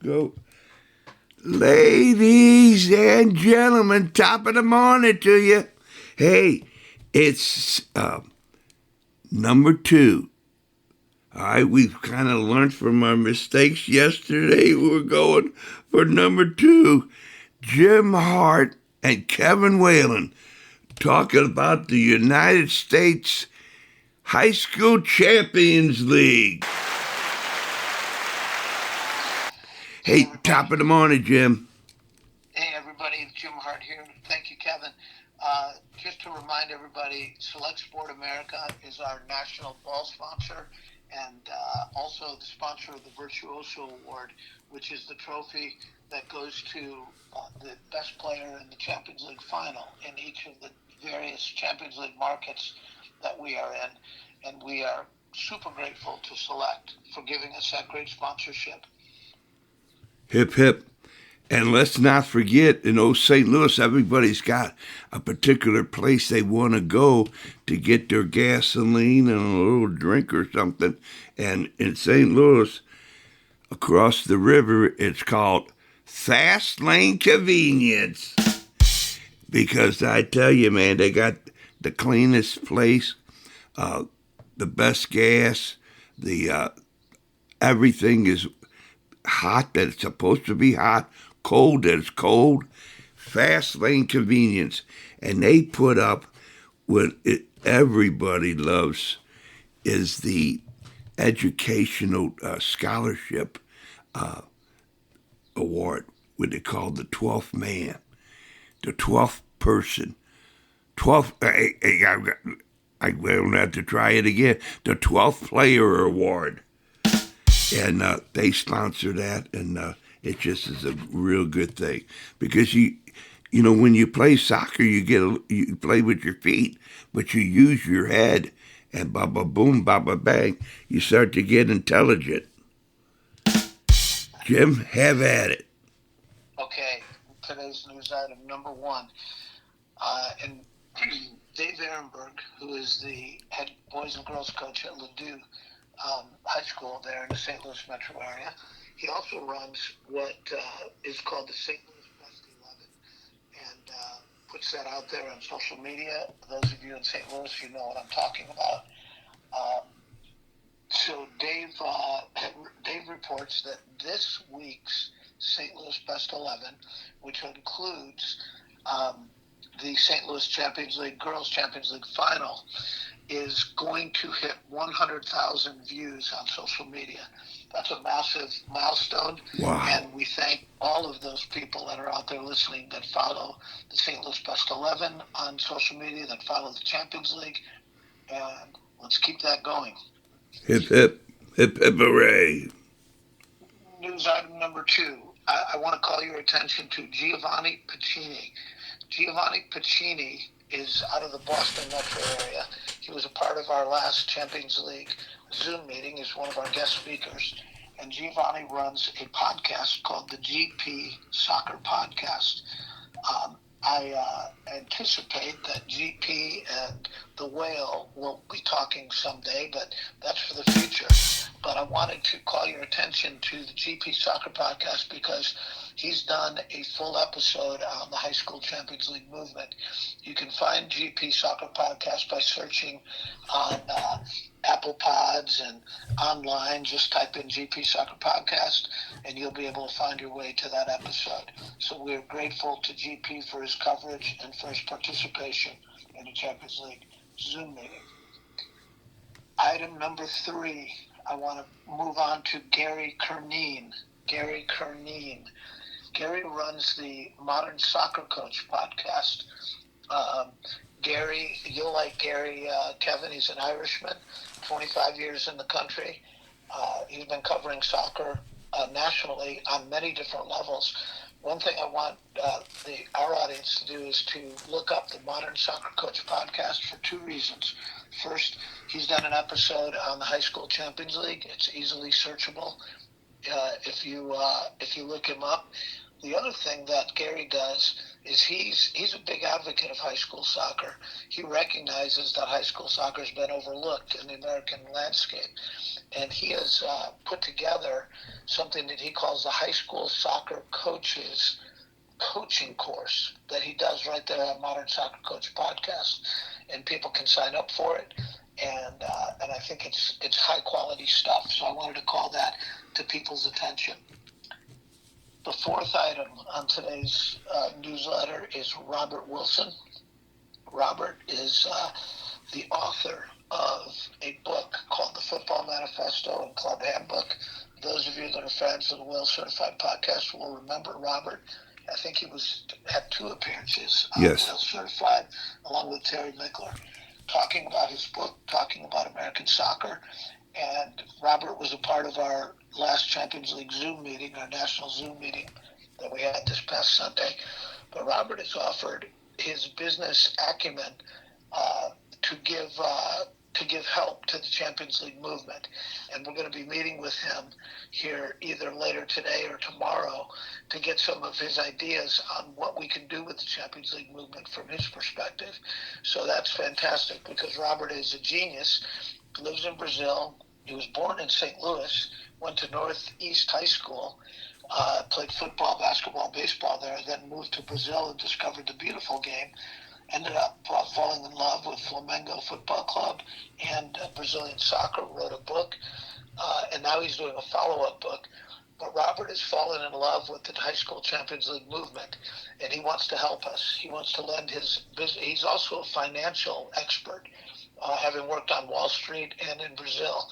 go. Ladies and gentlemen, top of the morning to you. Hey, it's number 2. All right, we've kind of learned from our mistakes yesterday. We're going for number 2. Jim Hart and Kevin Whalen talking about the United States High School Champions League. Hey, top of the morning, Jim. Hey, everybody. It's Jim Hart here. Thank you, Kevin. Just to remind everybody, Select Sport America is our national ball sponsor and also the sponsor of the Virtuoso Award, which is the trophy that goes to the best player in the Champions League final in each of the various Champions League markets that we are in. And we are super grateful to Select for giving us that great sponsorship. Hip, hip. And let's not forget, in old St. Louis, everybody's got a particular place they want to go to get their gasoline and a little drink or something. And in St. Louis, across the river, it's called Fast Lane Convenience. Because I tell you, man, they got the cleanest place, the best gas, the everything is hot that it's supposed to be hot, cold that it's cold. Fast Lane Convenience. And they put up what everybody loves is the educational scholarship award, what they call the 12th man, the 12th person. 12th, I will have to try it again, the 12th player award. And they sponsor that, and it just is a real good thing because you know when you play soccer, you play with your feet, but you use your head, and baba boom, baba bang, you start to get intelligent. Jim, have at it. Okay, today's news item number 1, and Dave Ehrenberg, who is the head boys and girls coach at Ladue High School there in the St. Louis metro area. He also runs what is called the St. Louis Best 11 and puts that out there on social media. Those of you in St. Louis, you know what I'm talking about. So Dave reports that this week's St. Louis Best 11, which includes the St. Louis Champions League Girls Champions League Final, is going to hit 100,000 views on social media. That's a massive milestone. Wow. And we thank all of those people that are out there listening that follow the St. Louis Best 11 on social media, that follow the Champions League. And let's keep that going. Hip, hip, hip, hip, hooray. News item number 2. I want to call your attention to Giovanni Piccini. Giovanni Piccini is out of the Boston metro area. He was a part of our last Champions League Zoom meeting. He's one of our guest speakers. And Giovanni runs a podcast called the GP Soccer Podcast. I anticipate that GP and the Whale will be talking someday, but that's for the future. But I wanted to call your attention to the GP Soccer Podcast because he's done a full episode on the High School Champions League movement. You can find GP Soccer Podcast by searching on Apple Pods and online. Just type in GP Soccer Podcast, and you'll be able to find your way to that episode. So we're grateful to GP for his coverage and for his participation in the Champions League Zoom meeting. Item number 3, I want to move on to Gary Curneen. Gary Curneen. Gary runs the Modern Soccer Coach podcast. Gary, you'll like Gary, Kevin. He's an Irishman, 25 years in the country. He's been covering soccer nationally on many different levels. One thing I want our audience to do is to look up the Modern Soccer Coach podcast for 2 reasons. First, he's done an episode on the High School Champions League. It's easily searchable. if you look him up. The other thing that Gary does is he's a big advocate of high school soccer. He recognizes that high school soccer has been overlooked in the American landscape, and he has put together something that he calls the High School Soccer Coaches Coaching Course that he does right there on Modern Soccer Coach Podcast, and people can sign up for it. And I think it's high quality stuff. So I wanted to call that to people's attention. The fourth item on today's newsletter is Robert Wilson. Robert is the author of a book called The Football Manifesto and Club Handbook. Those of you that are fans of the Whale Certified Podcast will remember Robert. I think he had 2 appearances on Yes. Whale Certified, along with Terry Mickler, talking about his book, talking about American soccer. And Robert was a part of our last Champions League Zoom meeting, our national Zoom meeting that we had this past Sunday. But Robert has offered his business acumen to give help to the Champions League movement. And we're going to be meeting with him here either later today or tomorrow to get some of his ideas on what we can do with the Champions League movement from his perspective. So that's fantastic because Robert is a genius, lives in Brazil. He was born in St. Louis, went to Northeast High School, played football, basketball, baseball there, then moved to Brazil and discovered the beautiful game. Ended up falling in love with Flamengo Football Club and Brazilian soccer, wrote a book, and now he's doing a follow-up book. But Robert has fallen in love with the high school Champions League movement, and he wants to help us. He wants to lend his business. He's also a financial expert, having worked on Wall Street and in Brazil.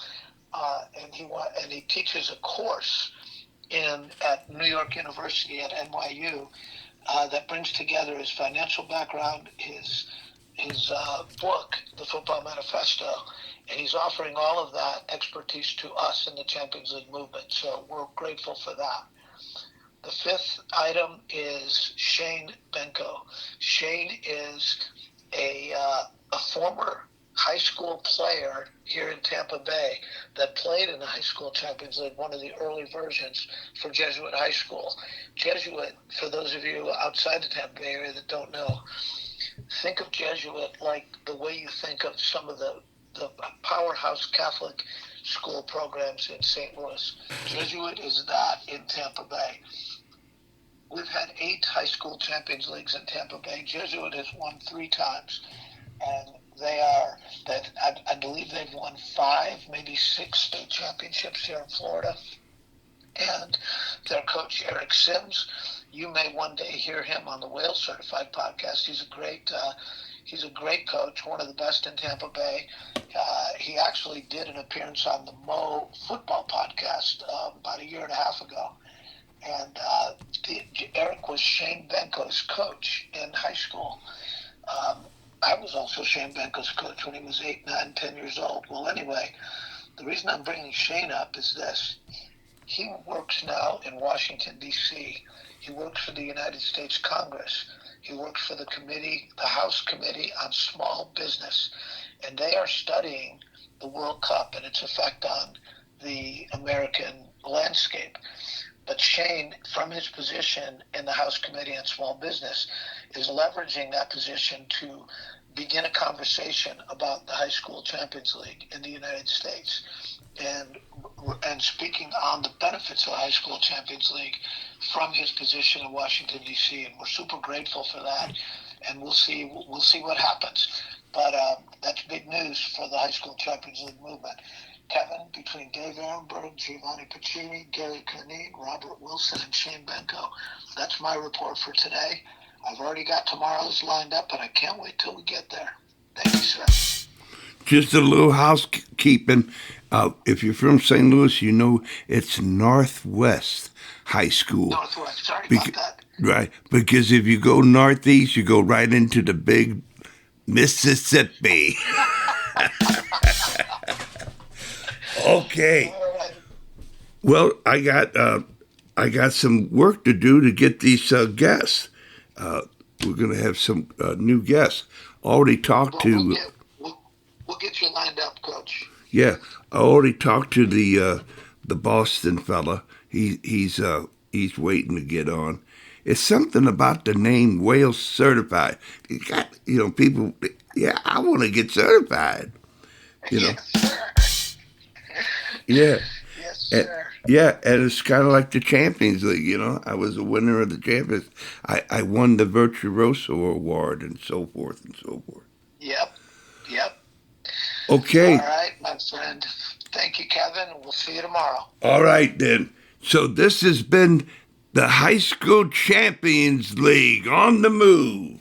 And he teaches a course at New York University at NYU that brings together his financial background, his book, The Football Manifesto, and he's offering all of that expertise to us in the Champions League movement. So we're grateful for that. The fifth item is Shane Benko. Shane is a former high school player here in Tampa Bay that played in the High School Champions League, one of the early versions for Jesuit High School. Jesuit, for those of you outside the Tampa Bay area that don't know, think of Jesuit like the way you think of some of the powerhouse Catholic school programs in St. Louis. Jesuit is that in Tampa Bay. We've had 8 high school Champions Leagues in Tampa Bay. Jesuit has won 3 times, and I believe they've won 5, maybe 6 state championships here in Florida. And their coach, Eric Sims, you may one day hear him on the Whale Certified Podcast. He's a great coach, one of the best in Tampa Bay. He actually did an appearance on the Mo Football Podcast about a year and a half ago. And Eric was Shane Benko's coach in high school. I was also Shane Benko's coach when he was 8, 9, 10 years old. Well, anyway, the reason I'm bringing Shane up is this. He works now in Washington, D.C. He works for the United States Congress. He works for the House Committee on Small Business. And they are studying the World Cup and its effect on the American landscape. But Shane, from his position in the House Committee on Small Business, is leveraging that position to begin a conversation about the High School Champions League in the United States and speaking on the benefits of the High School Champions League from his position in Washington, D.C. And we're super grateful for that, and we'll see what happens. But that's big news for the High School Champions League movement. Kevin, between Dave Ehrenberg, Giovanni Piccini, Gary Cunine, Robert Wilson, and Shane Benko, that's my report for today. I've already got tomorrow's lined up, and I can't wait till we get there. Thank you, sir. Just a little housekeeping. If you're from St. Louis, you know it's Northwest High School. Northwest, sorry about that. Right, because if you go northeast, you go right into the big Mississippi. Okay. Well, I got some work to do to get these guests. We're going to have some new guests. Already talked to. We'll get you lined up, Coach. Yeah, I already talked to the Boston fella. He's waiting to get on. It's something about the name Wales Certified. You got, people. Yeah, I want to get certified. You know. Yes, sir. Yeah. Yes, And, sir. yeah, and it's kind of like the Champions League. I was a winner of the Champions. I won the Virtuoso Award and so forth and so forth. Yep. Yep. Okay. All right, my friend. Thank you, Kevin. We'll see you tomorrow. All right, then. So this has been the High School Champions League on the move.